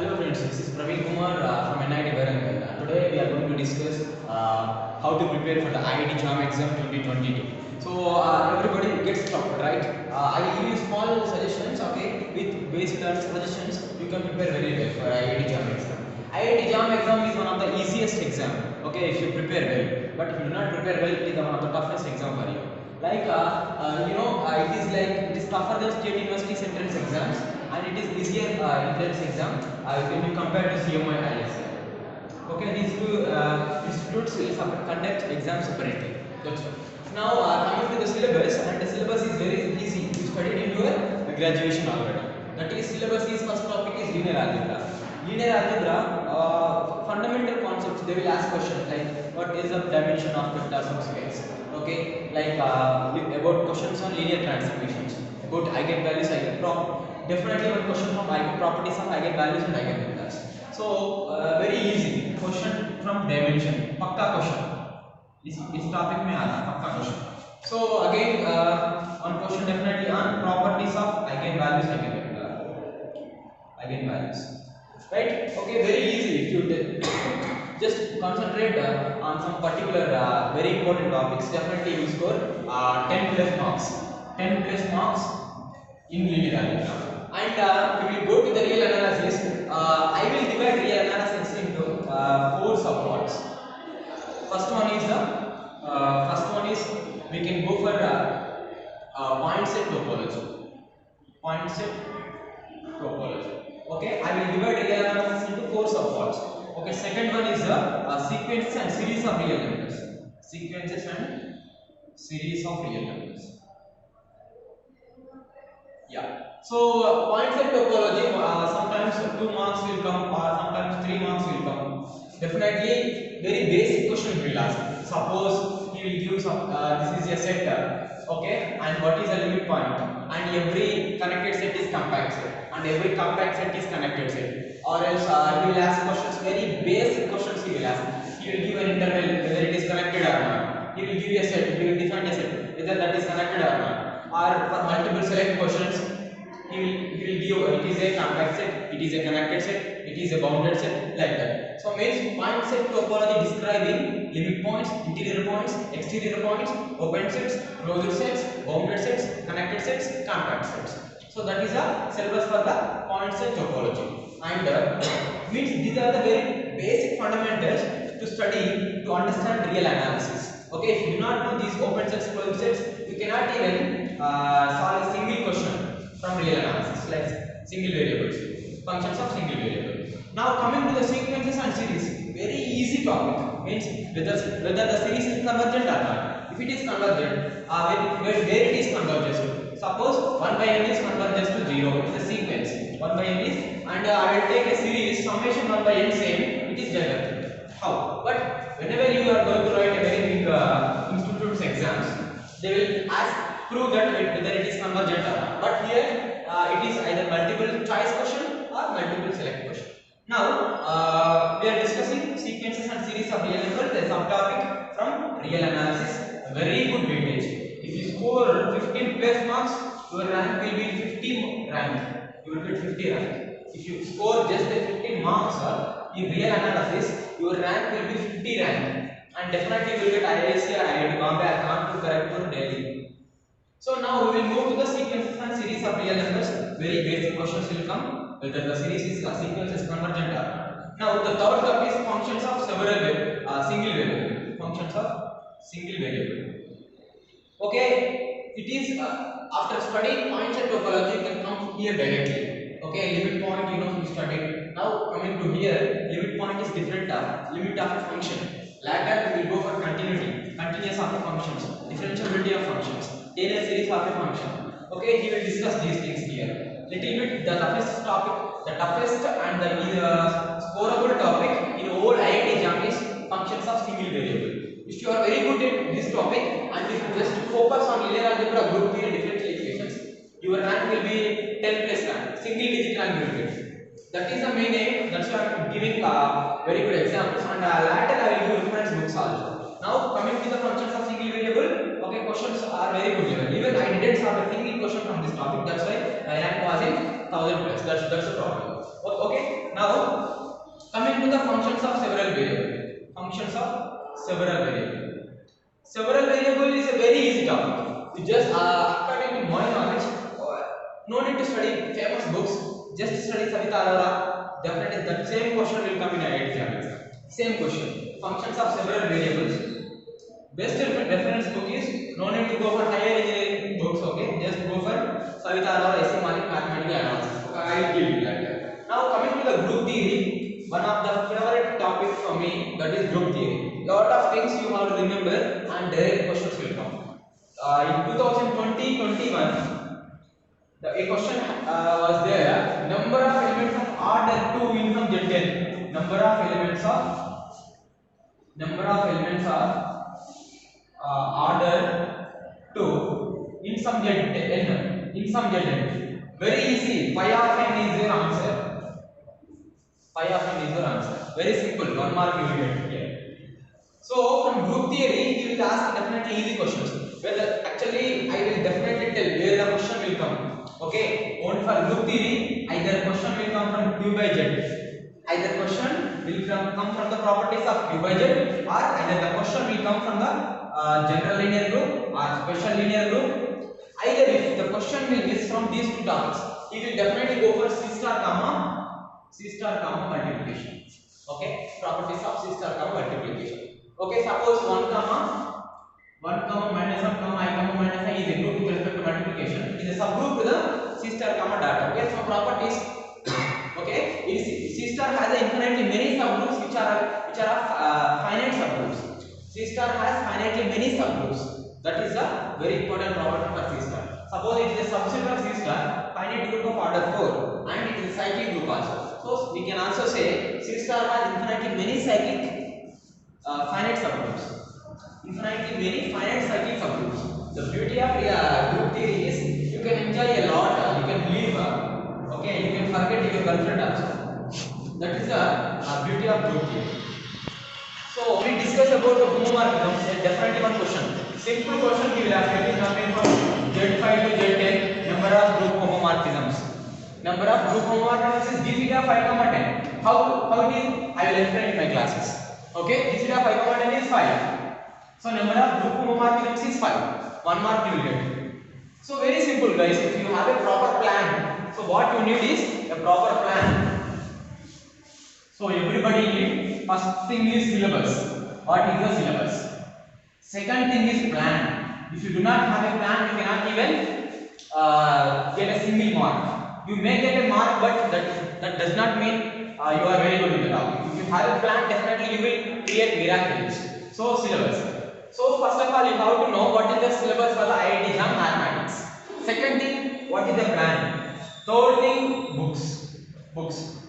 Hello friends, this is Praveen Kumar from NIT Warangal. Today we are going to discuss how to prepare for the IIT JAM exam 2022. So everybody gets stopped, right? I will give you small suggestions, okay? With based on suggestions, you can prepare very well for IIT JAM exam. IIT JAM exam is one of the easiest exam, okay? If you prepare well, but if you do not prepare well, it is one of the toughest exam for you. Like it is tougher than state university entrance exams, and it is easier entrance exam when you compare to CMI ISL. Okay, these two institutes will conduct exams separately. That's all. Now coming to the syllabus, and the syllabus is very easy. You studied in your graduation already. That is, syllabus is first topic is linear algebra. Linear algebra, fundamental concepts. They will ask questions like what is the dimension of vector subspace. Okay, like about questions on linear transformations, about eigenvalues, definitely one question from properties of eigenvalues and eigenvectors. So very easy question from dimension, पक्का question. इस topic में आता है पक्का question. So again one question definitely on properties of eigenvalues, eigenvalues. Right? Okay, very easy. If you just concentrate on some particular very important topics, definitely you will score 10 plus marks. 10 plus marks in linear algebra. And we will go to the real analysis. I will divide real analysis into 4 subparts. First one is we can go for point set topology. Point set topology. Okay, I will divide real analysis into 4 subparts. Okay, second one is sequences and series of real numbers. Sequences and series of real numbers. Yeah. So point set topology, sometimes 2 marks will come or sometimes 3 marks will come. Definitely very basic question will ask. Suppose he will give some this is a set, okay, and what is a limit point, and every connected set is compact set, and every compact set is connected set. Or else he will ask questions, very basic questions he will ask. He will give an interval whether it is connected or not. He will give you a set, he will define a set whether that is connected or not. Or for multiple select questions, he will give it is a compact set, it is a connected set, it is a bounded set, like that. So means point set topology describing limit points, interior points, exterior points, open sets, closed sets, bounded sets, connected sets, compact sets. So that is a syllabus for the point set topology. And means these are the very basic fundamentals to study to understand real analysis. Okay, if you do not know these open sets, closed sets, you cannot even solve a single question from real analysis, like single variables, functions of single variable. Now coming to the sequences and series, very easy topic. Means whether the series is convergent or not. If it is convergent, where it is converges to. Suppose 1 by n is converges to 0, it is a sequence. 1 by n is, and I will take a series summation 1 by n same, it is divergent. How? But whenever you are going to write a very big institute's exams, they will ask prove that whether it is convergent or not. But here it is either multiple choice question or multiple select question. Now we are discussing sequences and series of real numbers, the subtopic from real analysis. Very good weightage. If you score 15 plus marks, your rank will be 50 rank. You will get 50 rank. If you score just the 50 marks in real analysis, your rank will be 50 rank. And definitely you will get IISc or IIT Bombay or Kanpur, Kharagpur, Delhi. So now we will move to the sequences and series of real numbers. Very basic questions will come whether the series is sequence is convergent or not. Now the third topic is functions of single variable. Functions of single variable. Okay, it is after studying point set topology, you can come here directly. Okay, limit point you studied. Now coming to here, limit point is different limit of a function. Later we will go for continuity, continuous of the functions, differentiability of functions, Taylor series of a function. Okay, he will discuss these things here. Little bit the toughest topic, the toughest and the scoreable topic in whole IIT JAM is functions of single variable. If you are very good at this topic and if you just focus on linear algebra, group theory, differential equations, your rank will be 10 plus rank, single digit rank will get. That is the main aim. That's why I am giving very good examples, and later I will give reference books also. Now coming to the functions of single variable, okay, questions are very good level. Even I didn't solve a single question from this topic. That's why my rank was in 1000 plus. That's the problem. Okay. Now coming to the functions of several variables. Functions of several variables. Several variable is a very easy topic. You just according to my knowledge, no need to study famous books. Just study Savita Arora. Definitely that same question will come in an exam. Same question. Functions of several variables. Best reference book is no need to go for higher engineering books. Okay, just go for Savita Arora, S.A. Malik, mathematical analysis. Okay, I will give you that. Now coming to the group theory, one of the favorite topic for me, that is group theory. Lot of things you have to remember and direct questions will come. In 2020-21, a question was there. Number of elements of order 2 in some Z10. Number of elements of order 2 in some Z10. In some Z10. Very easy. Pi of n is your answer. Pi of n is your answer. Very simple. 1 mark you will get here. So from group theory, he will ask definitely easy questions. Whether actually I will definitely tell where the question will come. Okay. Only for group theory, either question will come from Q by Z. Either question will come from the properties of Q by Z, or either the question will come from the general linear group or special linear group. Either if the question is from these two topics, he will definitely go for C star comma multiplication. Okay, properties of C star comma multiplication. Okay, suppose 1 comma minus 1 comma I comma minus I is a group with respect to multiplication. It is a subgroup to the C star comma data. Okay, so properties. Okay, C star has infinitely many subgroups which are finite subgroups. C star has finitely many subgroups. That is a very important property for C star. Suppose it is a subset of C star, finite group of order 4, and it is a cyclic group also. So we can also say C star has infinitely many cyclic finite subgroups. Infinitely many finite cyclic subgroups. The beauty of group theory is you can enjoy a lot. You can live. Okay, you can forget your girlfriend also. That is the beauty of group theory. So we discuss about the homomorphism. Definitely one question. Simple question we will ask. It is coming from Z5 to Z10. Number of group homomorphisms. Number of group homomorphisms is d theta 5, 10. How it is? I will explain in my classes. Okay, d theta 5, 10 is 5. So number of group homomorphisms is 5. 1 mark you will get. So very simple guys. If you have a proper plan, so what you need is a proper plan. So everybody need, first thing is syllabus. What is the syllabus? Second thing is plan. If you do not have a plan, you cannot even get a single mark. You may get a mark, but that does not mean you are very good in the topic. If you have a plan, definitely you will create miracles. So syllabus. So first of all, you have to know what is the syllabus for the IIT JAM mathematics. Second thing, what is the plan? Third thing, books.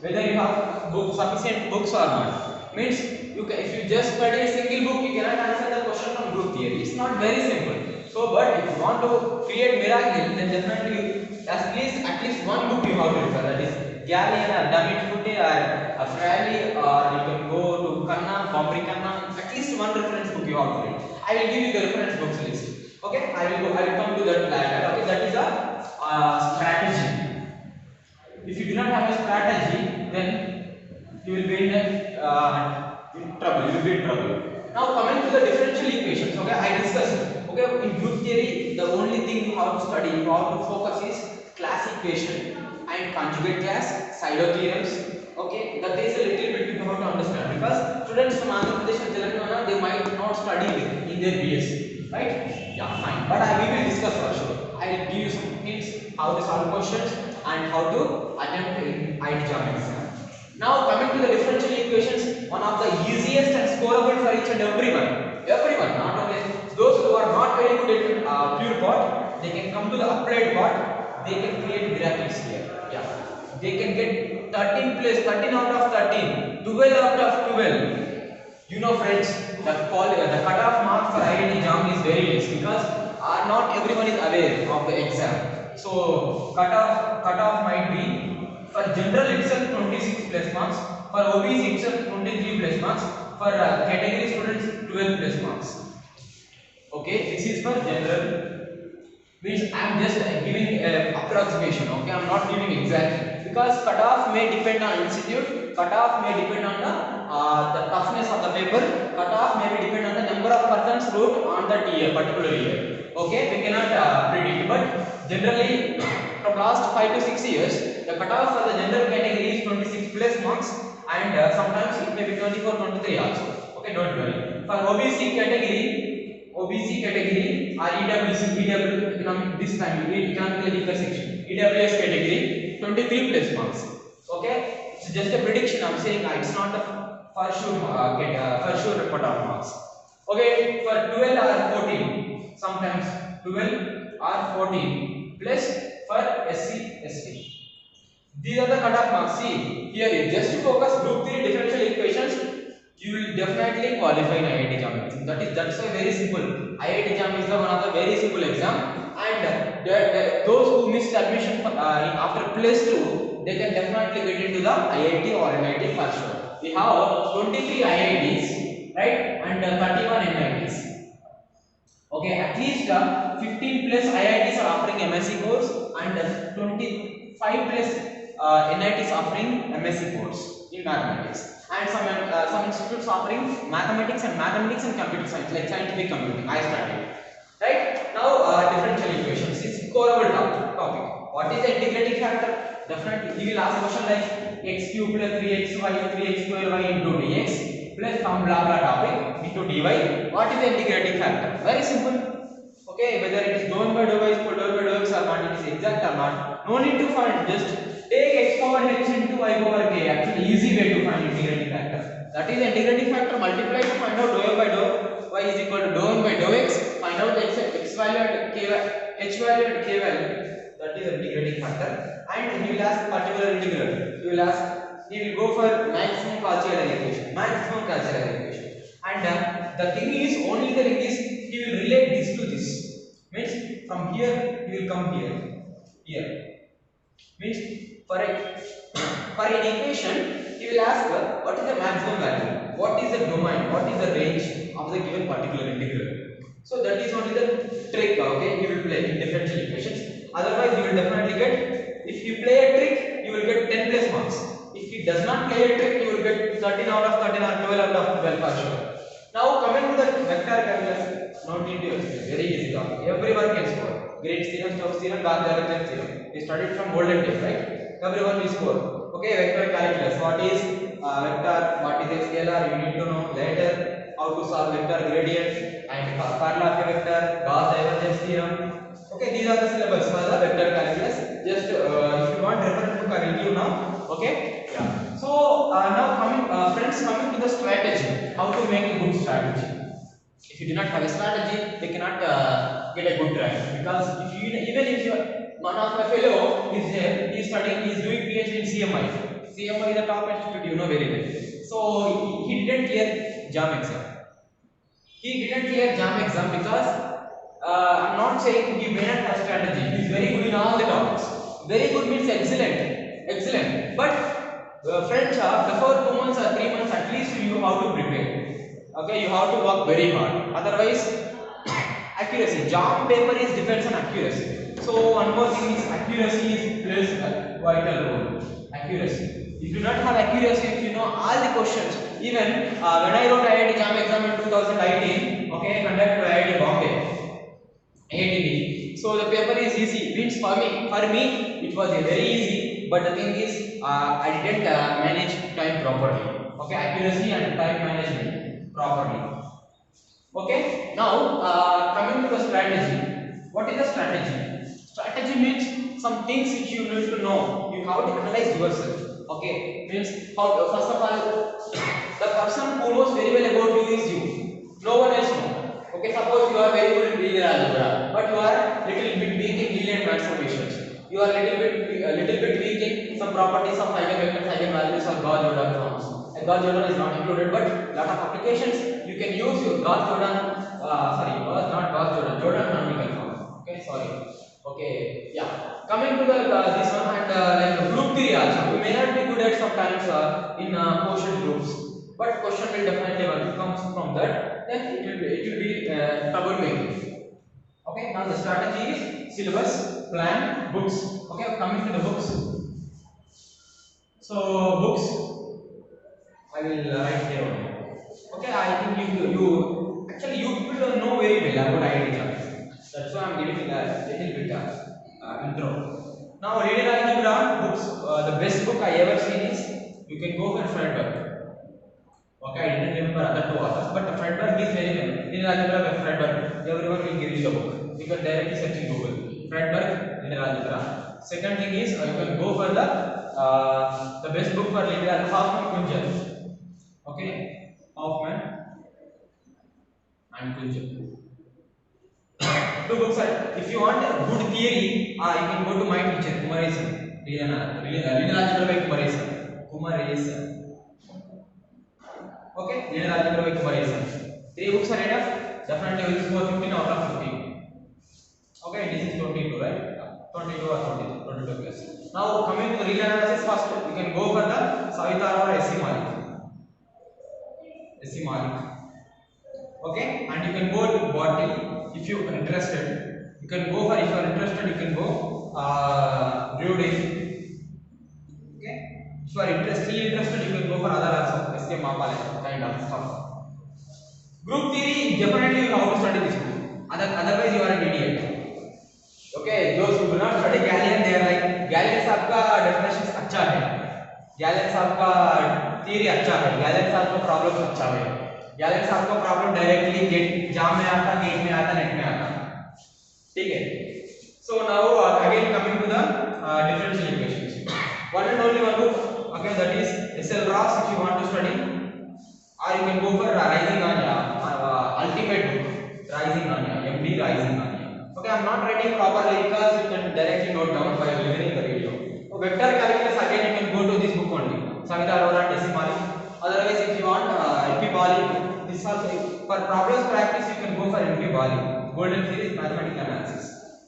Whether you have sufficient books or not. Means if you just study a single book, you cannot answer the question from group theory. It's not very simple. So, but if you want to create miracle, then definitely at least one book you have to refer. That is Galian or Damit Fute or Fraley, or you can go to Kanna, Bombri Kanna. At least one reference book you have to read. I will give you the reference books list. Okay, I will come to that later. Okay, that is a strategy. If you do not have a strategy, then you will be in trouble. You will be in trouble. Now coming to the differential equations. Okay, I discussed. Okay, in group theory, the only thing you have to study, you have to focus is class equation and conjugate class, Silo theorems. Okay, that is a little bit you have to understand, because students from Andhra Pradesh and Telangana, they might not study in their BSc, right? Yeah, fine. But we will discuss for sure. I will give you some hints how to solve questions and how to attempt in IIT JAM exam. Now coming to the differential equations, one of the easiest and scoreable for each and everyone, not only those who are not very good at pure part, they can come to the applied part, they can create miracles here. Yeah, they can get 13 out of 13, 12 out of 12. You know friends, the cutoff mark for IIT JAM is very less, because not everyone is aware of the exam. So cutoff might be for general itself 26 plus marks, for OBC itself 23 plus marks, for category students 12 plus marks. Okay, this is for general. Means I am just giving approximation. Okay, I am not giving exactly. because cutoff may depend on institute, cutoff may depend on the toughness of the paper, cutoff may be depend on the number of persons wrote on that year, particular year. Okay, we cannot predict, but generally from last 5 to 6 years, the cutoff for the general category is 26 plus marks, and sometimes it may be 24, 23 also. Okay, don't worry. For OBC category or EWC, economic, this time economically weaker section, EWS category 23 plus marks. Okay, it's just a prediction. I'm saying it's not a for sure report of marks. Okay, for 12 or 14, sometimes 12 or 14 plus for SC, ST. These are the cutoff marks. See, here just to focus group 3 differential equations, you will definitely qualify in IIT JAM exam. That's a very simple. IIT JAM is one of the very simple exam, and those who missed admission after plus 2, they can definitely get into the IIT or NIT for sure. We have 23 IITs, right, and 31 NITs. Okay, at least 15 plus IITs are offering MSc course, and 25 plus NITs offering MSc course in mathematics, and some institutes offering mathematics and computer science, like scientific computing. I studied. Right now, differential equations is core topic. What is the integrating factor? Definitely, he will ask a question like x cube plus 3xy 3x square y into dx plus some blah blah topic into dy. What is the integrating factor? Very simple. Okay, whether it is dou by dou y equal to dou by dou x or not, it is exact or not, no need to find. Just take x power h into y power k. Actually, easy way to find integrating factor. That is the integrating factor. Multiply to find out dou m by dou y is equal to dou m by dou x. Find out x value and k h value and k value. That is the integrating factor. And he will ask particular integral. He will go for maximum Cauchy-Euler equation. And the thing is, only the thing is, he will relate this to this. Means from here he will come here. Means for an equation, he will ask what is the maximum value, what is the domain, what is the range of the given particular integral. So that is only the trick. Okay, he will play in differential equations. Otherwise, you will definitely get. If you play a trick, you will get 10 plus marks. If he does not play a trick, you will get 13 out of 13 or 12 out of 12 for sure. Now coming to the vector calculus, not need to explain. Very easy topic. Everyone can score. Green's theorem, Stokes theorem, Gauss-Lagrange theorem. We studied from olden days, right? Everyone will score. Okay, vector calculus. What is vector? What is a scalar? You need to know later. How to solve vector gradient and parallel vector, Gauss divergence theorem. Okay, these are the syllabus for the vector calculus. Just if you want reference book, I will give now. Okay, yeah. So now friends, coming to the strategy, how to make a good strategy. If you do not have a strategy, you cannot get a good rank, because even if you one of my fellow is there, he is studying, he is doing PhD in CMI. CMI is the top institute, you know very well. So he didn't clear JAM exam. He didn't clear JAM exam because I'm not saying he may not have strategy. He is very good in all the topics. Very good means excellent. But friends, before 2 months or 3 months, at least you have to prepare. Okay, you have to work very hard. Otherwise, accuracy. JAM paper depends on accuracy. So one more thing is accuracy plays a vital role. Accuracy. If you do not have accuracy, if you know all the questions, even when I wrote IIT JAM exam in 2019, okay, I conducted IIT Bombay, IITB. So the paper is easy. Means for me, it was very easy. But the thing is, I didn't manage time properly. Okay, accuracy and time management properly. Okay. Now coming to the strategy. What is the strategy? Strategy means some things which you need to know. You have to analyze yourself. Okay, means how first of all, the person who knows very well about you is you. No one else knows. Okay, suppose you are very good in linear algebra, but you are little bit weak in linear transformations. You are little bit weak in some properties of eigenvectors, eigenvalues, or Gauss-Jordan forms. And Gauss-Jordan is not included, but lot of applications you can use your Gauss-Jordan. Not Gauss-Jordan, Jordan canonical form. Okay, sorry. Okay, yeah. Coming to the this one, and like group theory also, we may not be good at sometimes in quotient groups, but question will definitely comes from that. Then it will be troublemaking. Okay, now the strategy is syllabus, plan, books. Okay, coming to the books. So books, I will write here only. Okay, I think you actually you people don't know very well about IIT Jams. That's why I'm giving a little bit intro. Now linear algebra books, the best book I ever seen is, you can go for Fredberg. Okay, I didn't remember other two authors, but Fredberg is very famous. Linear algebra by Fredberg. Everyone will give you the book. You can directly search in Google. Fredberg, linear algebra. Second thing is you can go for the best book for linear algebra, Hoffman Kunjal. Okay, Hoffman and Kunjal. Two books are. If you want a good theory, you can go to my teacher Kumaresan. Linear algebra by Kumaresan. Kumaresan. Okay, linear algebra by Kumaresan. Three books are enough. Definitely will score 15 out of 15. Okay, this is 22, right? 22 or 22 plus. Now coming to real analysis, first you can go for the Savitar or S.C. Malik. S.C. Malik. Okay, and you can go to botany if you are interested. You can go for, if you are interested, you can go Druiding. Okay, if you are still interested, you can go for other also, S.K. Mapale kind of stuff. Group theory, definitely you have to study this book. Otherwise you are an idiot. Okay, those who do not study Galilean, they are like, Galilean साहब का definitions अच्छा है, Galilean साहब का theory अच्छा है, Galilean साहब का problem अच्छा है, Galilean साहब का problem directly गेट जाम में आता, गेट में आता, नेट में आता, ठीक है? So now again coming to the differential equations. One and only one book, okay, that is S.L. Ross if you want to study, or you can go for Rising Anya, ultimate book, Rising Anya, MD Rising Anya. Okay, I am not writing properly because you can directly note down while listening the video. So vector calculus, again you can go to this book only, Savita Arora and S.C. Malik. Otherwise if you want LP Bali, this also for problems practice you can go for LP Bali, Golden Series Mathematical Analysis,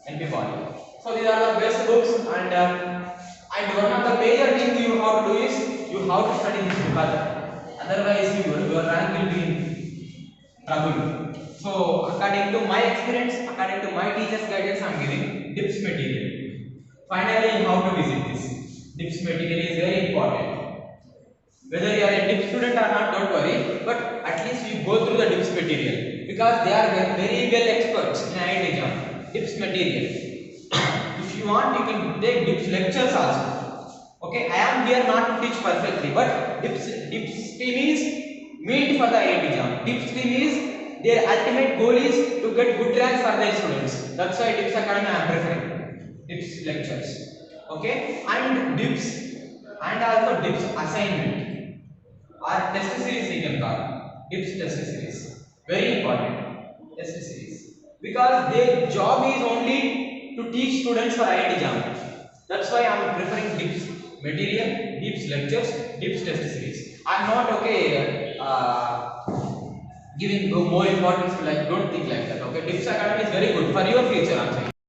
LP Bali. So these are the best books, and one of the major things you have to do is you have to study this book. Otherwise your rank will be in trouble. So according to my experience, according to my teacher's guidance, I am giving DIPS material. Finally, how to visit this? DIPS material is very important. Whether you are a DIPS student or not, don't worry, but at least you go through the DIPS material because they are very well experts in IIT JAM. DIPS material. If you want, you can take DIPS lectures also. Okay, I am here not to teach perfectly, but DIPS team is meant for the IIT JAM. DIPS team is, their ultimate goal is to get good ranks for their students. That's why DIPS Academy I am preferring. DIPS lectures. Okay, and DIPS and also DIPS assignment or test series you can call. DIPS test series. Very important. Test series. Because their job is only to teach students for IIT JAM. That's why I am preferring DIPS material, DIPS lectures, DIPS test series. I am not giving more importance to, like, don't think like that. Okay, DIPS Academy is very good for your future, I'm saying.